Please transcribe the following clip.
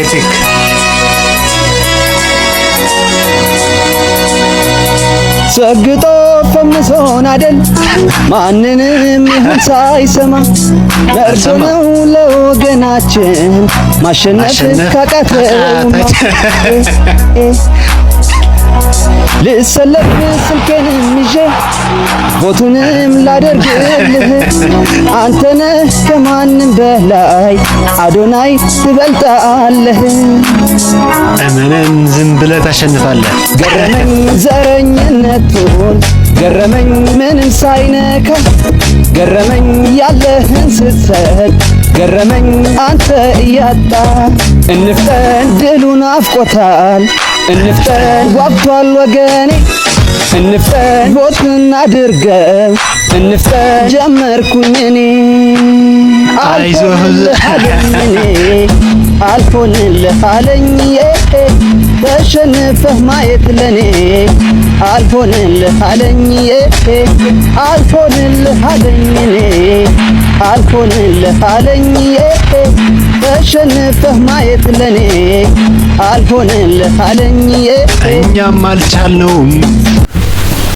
ቴቴክ ሰግጦ ፈምሶን አይደል ማንንም ይሁን ሳይሰማ ደርሶ ነው ለወገናችን ማሸነፍ ካቃተው ልሰለፍ ስልኬንም ይዤ ቦቱንም ላደርግልህ አንተነህ ከማንም በላይ አዶናይ ትበልጣለህ እመነን ዝም ብለህ ታሸንፋለህ ገረመኝ ዘረኝነቱን ገረመኝ ምንም ሳይነካ ገረመኝ ያለህን ስትሰጥ ገረመኝ አንተ እያጣ እንፍጠን ድሉን አፍቆታል እንፍጠን ጓብቷል ወገኔ እንፍጠን ቦትን አድርገው እንፍጠን ጀመርኩኝ እኔ አይዞህ አልፎንልህ አለኝ ተሸንፈህ ማየት ለኔ አልፎንልህ አለኝ አልፎንልህ አለኝ እኔ አልፎንልህ አለኝ ተሸንፈህ ማየት ለኔ አልፎንልህ አለኝ እኛም አልቻልነውም